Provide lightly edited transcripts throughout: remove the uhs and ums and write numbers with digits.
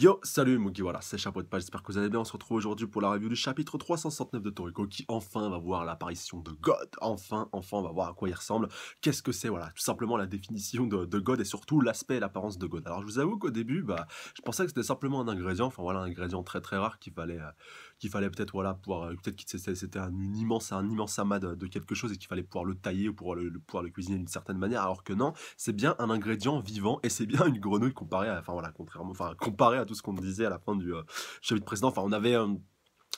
Yo, salut Mugi, voilà, c'est Chapeau de Page, j'espère que vous allez bien. On se retrouve aujourd'hui pour la review du chapitre 369 de Toriko qui enfin va voir l'apparition de God. Enfin, on va voir à quoi il ressemble. Qu'est-ce que c'est, voilà, tout simplement la définition de God et surtout l'aspect et l'apparence de God. Alors je vous avoue qu'au début, je pensais que c'était simplement un ingrédient, enfin voilà, un ingrédient très très rare qu'il fallait peut-être, voilà, pouvoir, peut-être que c'était un immense amas de quelque chose et qu'il fallait pouvoir le tailler ou pouvoir le cuisiner d'une certaine manière, alors que non, c'est bien un ingrédient vivant et c'est bien une grenouille comparée à, enfin voilà, comparé à tout ce qu'on disait à la fin du chapitre précédent. Enfin, on avait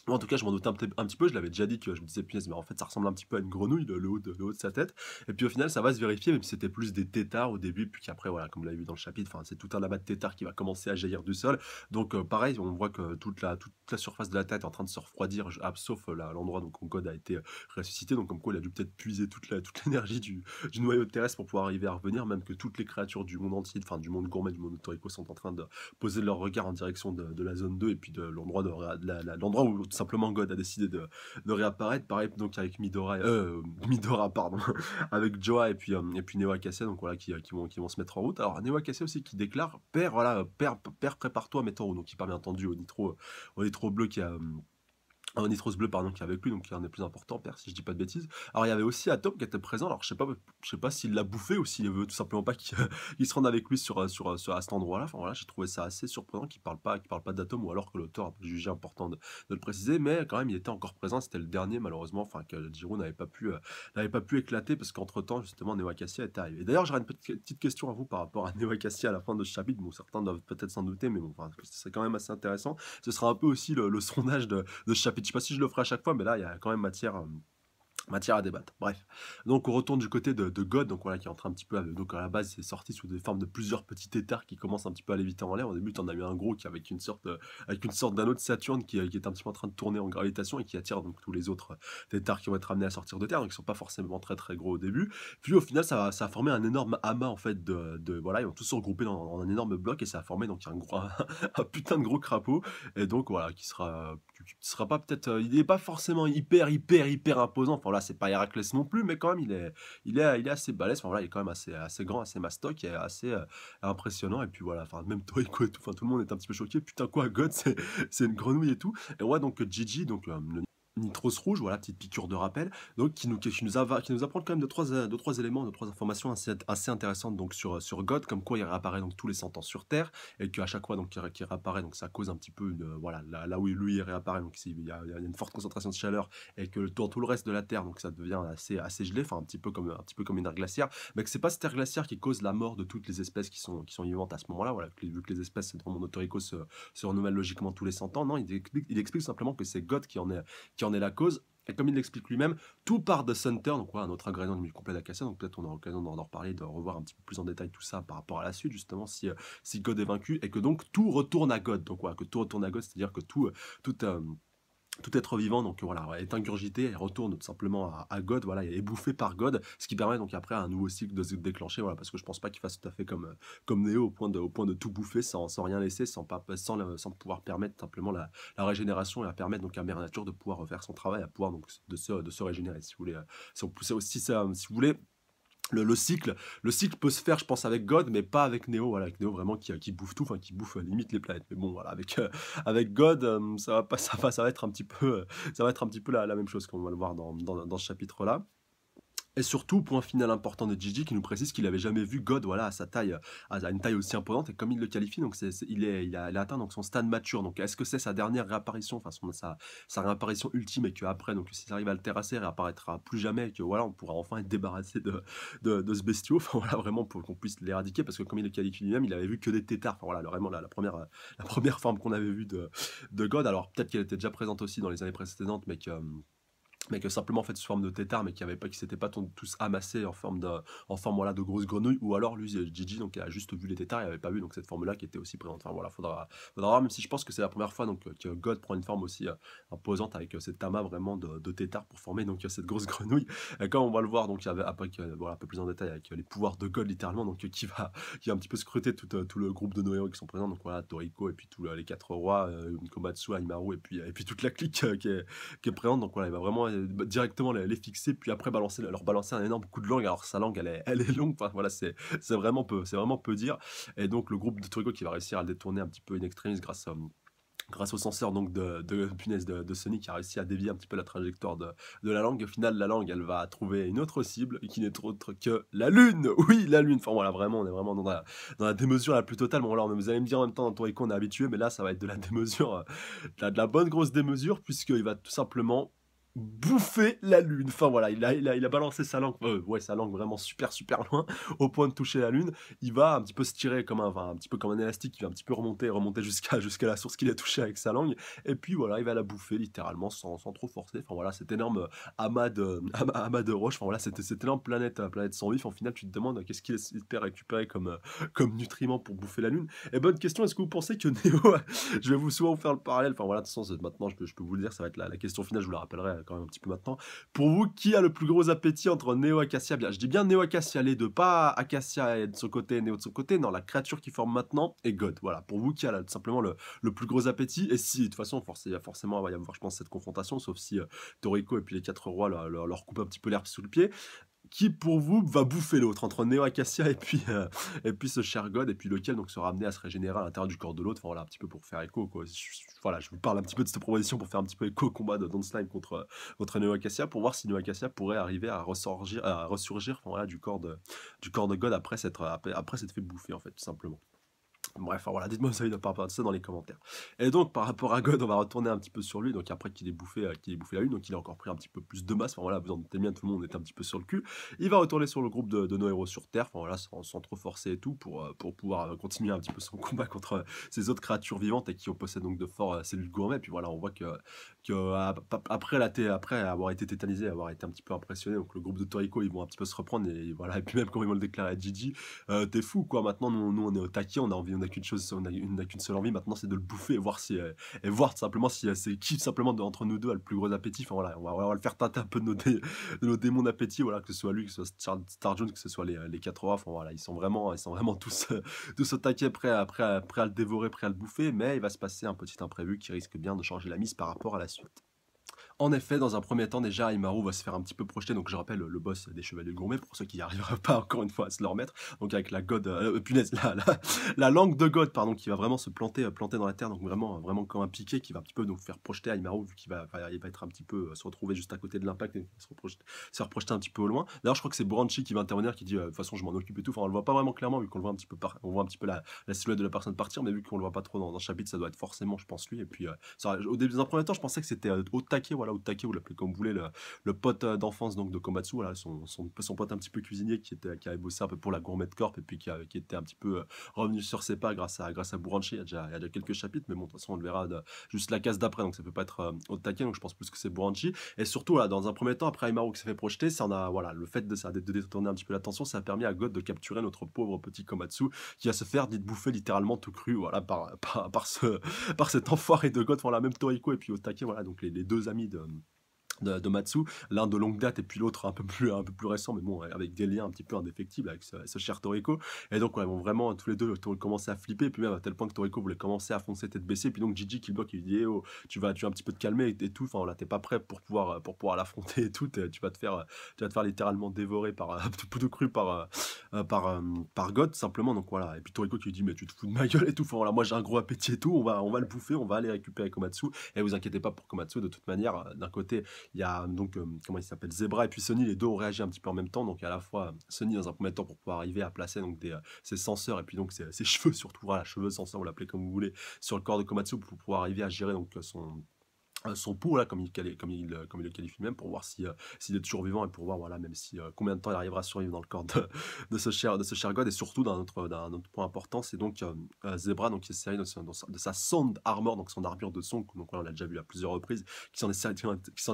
moi, en tout cas, je m'en doutais un petit peu, je l'avais déjà dit que je me disais, punaise, mais en fait, ça ressemble un petit peu à une grenouille, le haut de sa tête. Et puis au final, ça va se vérifier, même si c'était plus des têtards au début, puis qu'après, voilà, comme vous l'avez vu dans le chapitre, enfin, c'est tout un amas de têtards qui va commencer à jaillir du sol. Donc, pareil, on voit que toute la surface de la tête est en train de se refroidir, sauf l'endroit donc, où God a été ressuscité. Donc, comme quoi, il a dû peut-être puiser toute l'énergie du noyau terrestre pour pouvoir arriver à revenir, même que toutes les créatures du monde entier, enfin, du monde gourmet, du monde autorico, sont en train de poser leur regard en direction de la zone 2 et puis de l'endroit l'endroit où tout simplement God a décidé de réapparaître. Pareil donc avec Midora pardon, avec Joa et puis Neo Acacia, donc voilà qui vont se mettre en route. Alors Neo Acacia aussi qui déclare père, voilà, père prépare-toi à mettre en route, donc il parle bien entendu au nitro bleu qui a un Nitros bleu pardon qui est avec lui, donc qui est un des plus importants, père, si je dis pas de bêtises. Alors il y avait aussi Atom qui était présent, alors je sais pas s'il l'a bouffé ou s'il veut tout simplement pas qu'il il se rende avec lui à cet endroit-là. Enfin voilà, j'ai trouvé ça assez surprenant qu'il parle pas d'Atom, ou alors que l'auteur a jugé important de le préciser, mais quand même il était encore présent, c'était le dernier malheureusement, enfin que Jiro n'avait pas pu éclater parce qu'entre temps justement Neo Acacia est arrivé. D'ailleurs j'aurais une petite question à vous par rapport à Neo Acacia à la fin de ce chapitre, bon certains doivent peut-être s'en douter, mais bon, enfin, c'est quand même assez intéressant. Ce sera un peu aussi le sondage de ce chapitre. Je sais pas si je le ferai à chaque fois, mais là, il y a quand même matière à débattre. Bref. Donc on retourne du côté de God, donc voilà, qui est en train un petit peu, donc à la base c'est sorti sous des formes de plusieurs petits têtards qui commencent un petit peu à léviter en l'air. Au début, on a eu un gros qui avec une sorte d'anneau de Saturne qui est un petit peu en train de tourner en gravitation et qui attire donc tous les autres têtards qui vont être amenés à sortir de terre, donc ils sont pas forcément très très gros au début. Puis au final, ça a formé un énorme amas en fait voilà, ils vont tous se regrouper dans un énorme bloc et ça a formé donc un putain de gros crapaud et donc voilà qui sera pas peut-être, il est pas forcément hyper imposant. Enfin là, c'est pas Héraclès non plus, mais quand même, il est assez balèze. Enfin voilà, il est quand même assez grand, assez mastoc et assez impressionnant. Et puis voilà, enfin même Toriko et tout, enfin tout le monde est un petit peu choqué. Putain quoi, God, c'est une grenouille et tout. Et ouais, donc Gigi, donc le Nitros rouge, voilà, petite piqûre de rappel, donc qui nous apprend quand même deux, trois éléments, deux, trois informations assez intéressantes donc sur God, comme quoi il réapparaît donc tous les 100 ans sur Terre, et qu'à chaque fois donc qu'il réapparaît, donc ça cause un petit peu voilà, là où lui il réapparaît, donc il y a une forte concentration de chaleur, et que dans tout le reste de la Terre, donc ça devient assez gelé, enfin un petit peu comme une ère glaciaire, mais que c'est pas cette ère glaciaire qui cause la mort de toutes les espèces qui sont vivantes à ce moment-là, voilà, vu que les espèces dans le monde autorico se renouvellent logiquement tous les 100 ans, non, il explique simplement que c'est God qui en est la cause. Et comme il l'explique lui-même, tout part de Sunter, donc voilà, notre ingrédient du complet d'Acacia, donc peut-être on aura l'occasion d'en reparler, de revoir un petit peu plus en détail tout ça par rapport à la suite, justement, si God est vaincu, et que donc tout retourne à God. Donc voilà, que tout retourne à God, c'est-à-dire que tout, tout être vivant donc voilà, est ingurgité et retourne tout simplement à God, voilà, et est bouffé par God, ce qui permet donc après à un nouveau cycle de se déclencher, voilà, parce que je pense pas qu'il fasse tout à fait comme Neo au point de tout bouffer sans rien laisser, sans pouvoir permettre simplement la régénération et à permettre donc à Mère Nature de pouvoir refaire son travail, à pouvoir donc de se régénérer, si vous voulez. Si on poussait aussi ça, si vous voulez, le cycle peut se faire, je pense, avec God, mais pas avec Neo. Voilà, avec Neo vraiment qui bouffe tout, enfin qui bouffe limite les planètes. Mais bon, voilà, avec God, ça va pas, ça va être un petit peu, ça va être un petit peu la même chose, comme on va le voir dans ce chapitre-là. Et surtout, point final important de Gigi qui nous précise qu'il avait jamais vu God, voilà, à sa taille, à une taille aussi imposante, et comme il le qualifie, donc il a atteint donc son stade mature. Donc est-ce que c'est sa dernière réapparition, enfin sa réapparition ultime, et qu'après, donc s'il arrive à le terrasser, il réapparaîtra plus jamais, et que voilà, on pourra enfin être débarrassé de ce bestiau, enfin voilà, vraiment pour qu'on puisse l'éradiquer, parce que comme il le qualifie lui-même, il avait vu que des têtards, enfin voilà, vraiment la première forme qu'on avait vue de God. Alors peut-être qu'elle était déjà présente aussi dans les années précédentes, mais que simplement en fait sous forme de tétard, mais qui s'étaient pas tous amassés en forme voilà de grosses grenouilles, ou alors lui Gigi donc il a juste vu les tétards, il avait pas vu donc cette forme là qui était aussi présente. Enfin voilà, faudra voir, même si je pense que c'est la première fois donc que God prend une forme aussi imposante avec cet amas vraiment de tétards pour former donc cette grosse grenouille. Et comme on va le voir donc il y avait après voilà un peu plus en détail avec les pouvoirs de God littéralement, donc qui va un petit peu scruter tout le groupe de Noéo qui sont présents, donc voilà Toriko et puis tous les quatre rois, Komatsu, Aimaru et puis toute la clique qui est présente, donc voilà il va vraiment directement les fixer, puis après leur balancer un énorme coup de langue, alors que sa langue elle est longue, enfin voilà, c'est vraiment peu dire. Et donc le groupe de Toriko qui va réussir à le détourner un petit peu in extremis grâce au senseur donc de Sony qui a réussi à dévier un petit peu la trajectoire de la langue. Au final, la langue, elle va trouver une autre cible qui n'est autre que la Lune. Oui, la Lune. Enfin voilà, vraiment, on est vraiment dans la démesure la plus totale. Bon, alors, vous allez me dire en même temps, dans Toriko, on est habitué, mais là, ça va être de la démesure, de la bonne grosse démesure, puisqu'il va tout simplement bouffer la lune. Enfin voilà, il a balancé sa langue, ouais, sa langue vraiment super loin, au point de toucher la lune. Il va un petit peu se tirer comme un petit peu comme un élastique, qui va un petit peu remonter jusqu'à la source qu'il a touché avec sa langue. Et puis voilà, il va la bouffer littéralement sans trop forcer. Enfin voilà, cet énorme amas de roches. Enfin voilà, cette énorme planète sans vie. En final, tu te demandes qu'est-ce qu'il espère récupérer comme nutriment pour bouffer la lune. Et bonne question, est-ce que vous pensez que Neo, je vais souvent vous faire le parallèle. Enfin voilà, de toute façon, maintenant, je peux vous le dire, ça va être la question finale, je vous la rappellerai quand même un petit peu maintenant. Pour vous, qui a le plus gros appétit entre Neo et Acacia? Bien, je dis bien Neo Acacia, les deux, pas Acacia et de son côté, Neo de son côté, non, la créature qui forme maintenant est God. Voilà, pour vous, qui a tout simplement le plus gros appétit? Et si, de toute façon, forcément, il va y avoir, je pense, cette confrontation, sauf si Toriko et puis les quatre rois leur coupent un petit peu l'herbe sous le pied. Qui pour vous va bouffer l'autre entre Neo Acacia et puis ce cher God, et puis lequel donc sera amené à se régénérer à l'intérieur du corps de l'autre? Enfin voilà, un petit peu pour faire écho, quoi. Voilà, je vous parle un petit peu de cette proposition pour faire un petit peu écho au combat de Don Slime contre Neo Acacia, pour voir si Neo Acacia pourrait arriver à ressurgir, enfin, voilà, du corps de God après s'être fait bouffer, en fait, tout simplement. Bref, enfin, voilà, dites-moi vous avez par rapport à ça dans les commentaires. Et donc, par rapport à God, on va retourner un petit peu sur lui. Donc, après qu'il ait bouffé la lune, donc il a encore pris un petit peu plus de masse. Enfin, voilà, vous en doutez bien, tout le monde est un petit peu sur le cul. Il va retourner sur le groupe de nos héros sur Terre, enfin, voilà, sans trop forcer et tout, pour pouvoir continuer un petit peu son combat contre ces autres créatures vivantes et qui possèdent donc de forts cellules gourmets. Et puis voilà, on voit après avoir été tétanisé, avoir été un petit peu impressionné, donc le groupe de Toriko, ils vont un petit peu se reprendre. Et voilà, et puis même quand ils vont le déclarer à Gigi, t'es fou quoi, maintenant nous on est au taquet, on n'a qu'une chose, on a qu'une seule envie maintenant, c'est de le bouffer et voir tout simplement si c'est qui simplement entre nous deux a le plus gros appétit. Enfin voilà, on va le faire tâter un peu de nos démons d'appétit, voilà, que ce soit lui, que ce soit Star Jones, que ce soit les quatre rois. Enfin voilà, ils sont vraiment tous au taquet, prêts à le dévorer, prêts à le bouffer, mais il va se passer un petit imprévu qui risque bien de changer la mise par rapport à la suite. En effet, dans un premier temps, déjà, Imaru va se faire un petit peu projeter. Donc, je rappelle, le boss des Chevaliers Gourmets, pour ceux qui n'y arriveraient pas encore une fois à se le remettre. Donc, avec la God, punaise, la langue de God, pardon, qui va vraiment se planter dans la terre. Donc, vraiment comme un piqué qui va un petit peu donc faire projeter Imaru, vu il va être un petit peu se retrouver juste à côté de l'impact et se reprojeter un petit peu au loin. D'ailleurs, je crois que c'est Branchi qui va intervenir, qui dit, de toute façon, je m'en occupe et tout. Enfin, on le voit pas vraiment clairement, vu qu'on le voit un petit peu on voit un petit peu la silhouette de la personne partir, mais vu qu'on le voit pas trop dans le chapitre, ça doit être forcément, je pense, lui. Et puis, dans un premier temps, je pensais que c'était au taquet, voilà, au taquet, vous l'appelez comme vous voulez, le pote d'enfance donc de Komatsu, voilà, son pote un petit peu cuisinier qui avait bossé un peu pour la Gourmet Corp et puis qui était un petit peu revenu sur ses pas grâce à Buranchi. Il y a déjà quelques chapitres, mais bon, de toute façon, on le verra juste la case d'après, donc ça peut pas être au taquet, donc je pense plus que c'est Buranchi. Et surtout, voilà, dans un premier temps, après Aimaru qui s'est fait projeter, ça en a, voilà, le fait de détourner un petit peu l'attention, ça a permis à God de capturer notre pauvre petit Komatsu qui va se faire bouffer littéralement tout cru, voilà, par cet enfoiré de God, voilà, même Toriko et puis Otake, voilà, donc les deux amis de Matsu, l'un de longue date et puis l'autre un peu plus récent, mais bon, avec des liens un petit peu indéfectibles avec ce cher Toriko. Et donc, ouais, ils vont vraiment tous les deux commencer à flipper, et puis même à tel point que Toriko voulait commencer à foncer tête baissée, et puis donc Gigi qui le bloque, il lui dit, eh oh, tu vas un petit peu te calmer et tout, enfin voilà, t'es pas prêt pour pouvoir l'affronter et tout, tu vas te faire littéralement dévorer tout cru par God, simplement. Donc voilà, et puis Toriko qui lui dit, mais tu te fous de ma gueule et tout, enfin voilà, moi j'ai un gros appétit et tout, on va le bouffer, on va aller récupérer Komatsu, et vous inquiétez pas pour Komatsu, de toute manière, d'un côté, il y a donc, comment il s'appelle, Zebra et puis Sony, les deux ont réagi un petit peu en même temps. Donc à la fois Sony dans un premier temps pour pouvoir arriver à placer donc ses senseurs et puis donc ses cheveux surtout, voilà, cheveux senseurs, vous l'appelez comme vous voulez, sur le corps de Komatsu pour pouvoir arriver à gérer donc son pouls là, comme il le qualifie même, pour voir s'il est toujours vivant et pour voir voilà, même si combien de temps il arrivera à survivre dans le corps de ce cher God. Et surtout d'un autre point important, c'est donc Zebra, donc qui est servi de sa Sound Armor, donc son armure de son, donc voilà, on l'a déjà vu à plusieurs reprises, qui s'en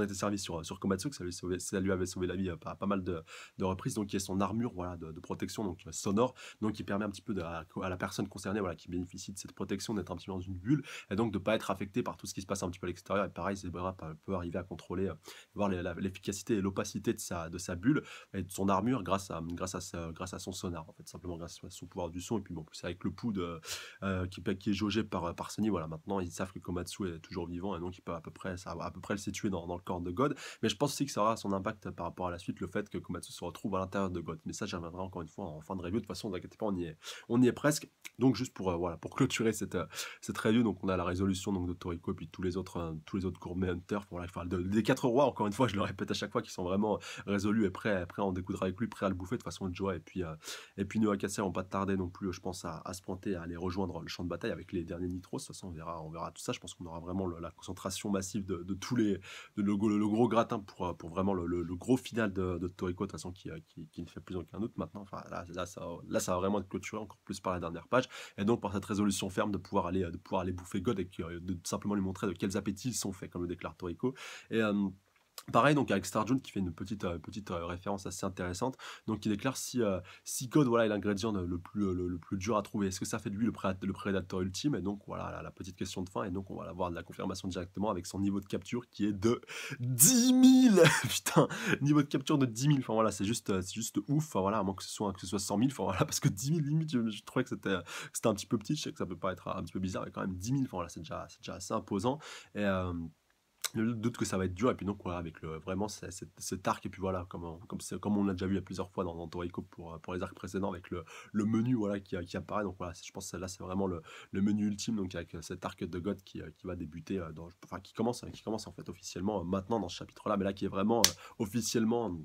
était servi sur Komatsu, que ça lui avait sauvé la vie à pas mal de reprises, donc qui est son armure, voilà, de protection donc sonore, donc qui permet un petit peu à la personne concernée, voilà, qui bénéficie de cette protection, d'être un petit peu dans une bulle et donc de pas être affecté par tout ce qui se passe un petit peu à l'extérieur et pareil, Zebra peut arriver à contrôler, voir l'efficacité et l'opacité de sa bulle et de son armure grâce à son sonar, en fait, simplement grâce à son pouvoir du son. Et puis bon, plus avec le poud qui est jaugé par Sony, voilà, maintenant ils savent que Komatsu est toujours vivant et donc ils peuvent ça va à peu près le situer dans le corps de God. Mais je pense aussi que ça aura son impact par rapport à la suite, le fait que Komatsu se retrouve à l'intérieur de God. Mais ça, j'y reviendrai encore une fois en fin de review. De toute façon, ne vous inquiétez pas, on y est presque. Donc juste pour, voilà, pour clôturer cette review, donc on a la résolution donc, de Toriko et puis tous les autres gourmet hunters, voilà, enfin, des 4 rois, encore une fois, je le répète à chaque fois, qui sont vraiment résolus et prêts à en découdre avec lui, prêts à le bouffer. De toute façon, Joa et puis Neo Acacia vont pas tarder non plus, je pense, à se pointer, à aller rejoindre le champ de bataille avec les derniers Nitros. De toute façon, on verra tout ça. Je pense qu'on aura vraiment la concentration massive de tous les, le gros gratin pour vraiment le gros final de Toriko, de toute façon, qui ne fait plus aucun doute maintenant. Enfin, ça va vraiment être clôturé encore plus par la dernière page. Et donc, par cette résolution ferme, de pouvoir aller bouffer God et de simplement lui montrer de quels appétits ils sont faits, comme le déclare Toriko. Et pareil, donc avec Starjun qui fait une petite référence assez intéressante, donc il déclare si God, voilà, est l'ingrédient le plus dur à trouver, est-ce que ça fait de lui le prédateur ultime? Et donc voilà la petite question de fin, et donc on va avoir de la confirmation directement avec son niveau de capture qui est de 10 000. Putain, niveau de capture de 10 000, enfin voilà, c'est juste ouf, enfin voilà, à moins que ce soit 100 000, enfin voilà, parce que 10 000 limite, je trouvais que c'était un petit peu petit, je sais que ça peut paraître un petit peu bizarre, mais quand même 10 000, enfin voilà, c'est déjà assez imposant. Et le doute que ça va être dur, et puis donc voilà, avec vraiment cet arc, et puis voilà, comme on l'a déjà vu il y a plusieurs fois dans Toriko pour les arcs précédents, avec le menu, voilà, qui apparaît. Donc voilà, je pense que là c'est vraiment le menu ultime, donc avec cet arc de God qui va débuter, enfin qui commence en fait officiellement maintenant dans ce chapitre là, mais là qui est vraiment officiellement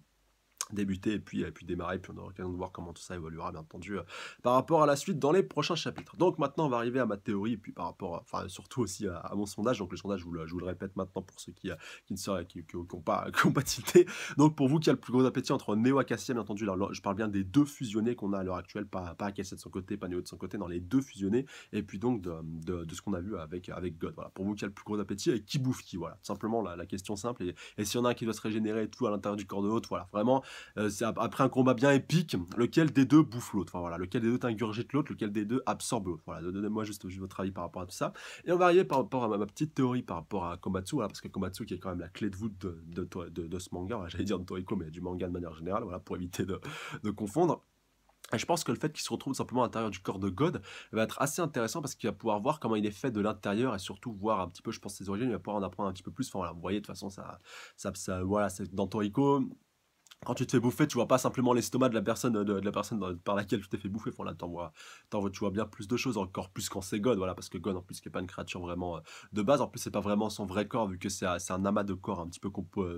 débuter et puis démarrer, puis on aura l'occasion de voir comment tout ça évoluera, bien entendu, par rapport à la suite dans les prochains chapitres. Donc maintenant on va arriver à ma théorie, et puis par rapport enfin surtout aussi à mon sondage. Donc le sondage, je vous le répète maintenant pour ceux qui ne seraient qui ont pas tilté. Donc pour vous, qui a le plus gros appétit entre Neo Acacia, bien entendu, là, je parle bien des deux fusionnés qu'on a à l'heure actuelle, pas Acacia de son côté, pas Neo de son côté, dans les deux fusionnés, et puis donc de ce qu'on a vu avec God. Voilà, pour vous, qui a le plus gros appétit et qui bouffe qui, voilà, tout simplement la question simple. Et s'il y en a un qui doit se régénérer et tout à l'intérieur du corps de l'autre, voilà, vraiment. C'est après un combat bien épique, lequel des deux bouffe l'autre, enfin voilà, lequel des deux ingurgite l'autre, lequel des deux absorbe l'autre. Voilà, donnez-moi juste votre avis par rapport à tout ça. Et on va arriver par rapport à ma petite théorie par rapport à Komatsu, voilà, parce que Komatsu qui est quand même la clé de voûte de ce manga, voilà, j'allais dire de Toriko, mais du manga de manière générale, voilà, pour éviter de confondre. Et je pense que le fait qu'il se retrouve simplement à l'intérieur du corps de God va être assez intéressant, parce qu'il va pouvoir voir comment il est fait de l'intérieur, et surtout voir un petit peu, je pense, ses origines. Il va pouvoir en apprendre un petit peu plus. Enfin voilà, vous voyez, de toute façon, voilà, c'est dans Toriko. Quand tu te fais bouffer, tu vois pas simplement l'estomac de la personne, par laquelle tu t'es fait bouffer. Enfin, là, tu vois bien plus de choses, encore plus quand c'est God, voilà, parce que God, en plus, qui est pas une créature vraiment de base, en plus, c'est pas vraiment son vrai corps, vu que c'est un amas de corps un petit peu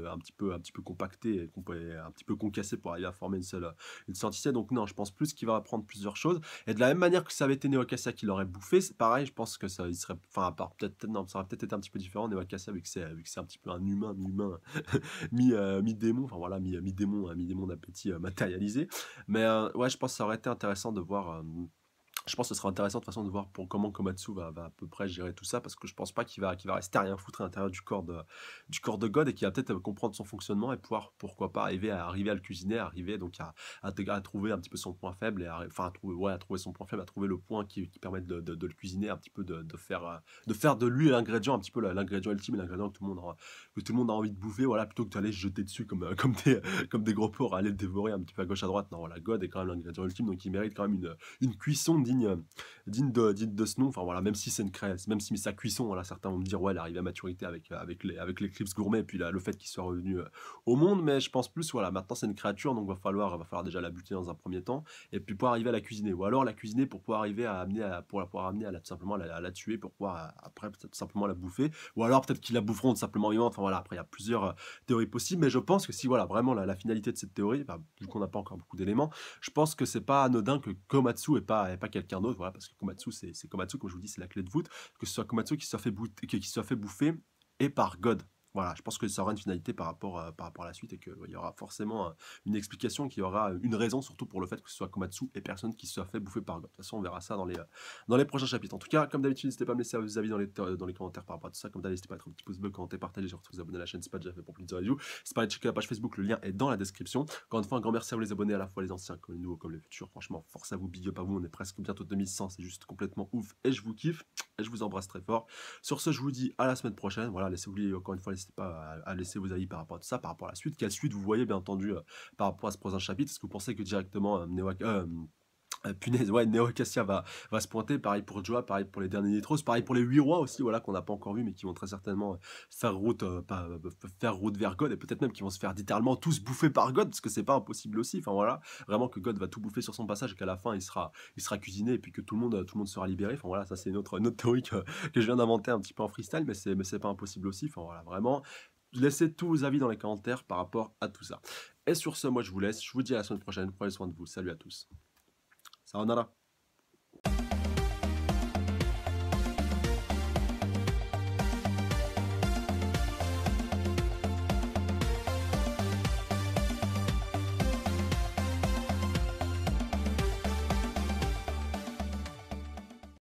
un petit peu compacté, et un petit peu concassé pour arriver à former une seule entité. Donc non, je pense plus qu'il va apprendre plusieurs choses. Et de la même manière que ça avait été Neo Acacia qui l'aurait bouffé, c'est pareil, je pense que il serait, enfin, à part non, ça aurait peut-être été un petit peu différent, Neo Acacia, vu que c'est un petit peu un humain mi-démon, enfin voilà, mi-démon d'appétit matérialisé. Mais ouais, je pense que ça aurait été intéressant de voir. Je pense que ce sera intéressant de toute façon de voir pour comment Komatsu va à peu près gérer tout ça, parce que je pense pas qu'il va rester à rien foutre à l'intérieur du corps de God, et qu'il va peut-être comprendre son fonctionnement et pouvoir, pourquoi pas, arriver à le cuisiner, arriver donc à trouver un petit peu son point faible, et enfin à trouver son point faible, à trouver le point qui permette de le cuisiner un petit peu, de faire de lui l'ingrédient, un petit peu l'ingrédient ultime, et l'ingrédient que tout le monde a envie de bouffer, voilà, plutôt que d'aller se jeter dessus comme des gros porcs, à aller le dévorer un petit peu à gauche à droite. Non, voilà, God est quand même l'ingrédient ultime, donc il mérite quand même une cuisson digne de ce nom. Enfin voilà, même si même si sa cuisson, voilà, certains vont me dire ouais, elle arrive à maturité avec l'Eclipse Gourmet, et puis le fait qu'il soit revenu au monde. Mais je pense plus, voilà, maintenant c'est une créature, donc va falloir déjà la buter dans un premier temps, et puis pouvoir arriver à la cuisiner, ou alors la cuisiner pour pouvoir arriver pour la pouvoir amener tout simplement à la tuer, pour pouvoir après peut-être simplement la bouffer, ou alors peut-être qu'ils la boufferont tout simplement vivante. Enfin voilà, après il y a plusieurs théories possibles, mais je pense que si voilà, vraiment la finalité de cette théorie, bah, vu qu'on n'a pas encore beaucoup d'éléments, je pense que c'est pas anodin que Komatsu et pas quelqu'un d'autre, voilà, parce que Komatsu, c'est Komatsu, comme je vous dis, c'est la clé de voûte, que ce soit Komatsu qui se soit fait bouffer et par God. Voilà, je pense que ça aura une finalité par rapport à la suite et qu'il y aura forcément, une explication, qu'il y aura une raison surtout pour le fait que ce soit Komatsu et personne qui se soit fait bouffer par God. De toute façon, on verra ça dans les prochains chapitres. En tout cas, comme d'habitude, n'hésitez pas à me laisser vos avis dans les commentaires par rapport à tout ça. Comme d'hab, n'hésitez pas à mettre un petit pouce bleu, commenter, partager, surtout vous abonner à la chaîne, c'est pas déjà fait pour plus de reviews. C'est pas de checker la page Facebook, le lien est dans la description. Encore une fois, un grand merci à vous les abonnés, à la fois les anciens comme les nouveaux, comme les futurs. Franchement, force à vous, big up à vous, on est presque bientôt 2100, c'est juste complètement ouf et je vous kiffe et je vous embrasse très fort. Sur ce, je vous dis à la semaine prochaine. Voilà, laissez-vous encore une fois, n'hésitez pas à laisser vos avis par rapport à tout ça, par rapport à la suite. Quelle suite vous voyez, bien entendu, par rapport à ce prochain chapitre? Est-ce que vous pensez que directement punaise, ouais, Neo Cassia va se pointer, pareil pour Joa, pareil pour les derniers Nitros, pareil pour les 8 rois aussi, voilà, qu'on n'a pas encore vu, mais qui vont très certainement faire route vers God, et peut-être même qu'ils vont se faire littéralement tous bouffer par God, parce que c'est pas impossible aussi, enfin voilà, vraiment que God va tout bouffer sur son passage, et qu'à la fin il sera cuisiné, et puis que tout le monde sera libéré, enfin voilà, ça c'est une autre théorie que je viens d'inventer un petit peu en freestyle, mais c'est pas impossible aussi, enfin voilà, vraiment, laissez tous vos avis dans les commentaires par rapport à tout ça. Et sur ce, moi je vous laisse, je vous dis à la semaine prochaine, prenez soin de vous, salut à tous. Sayonara.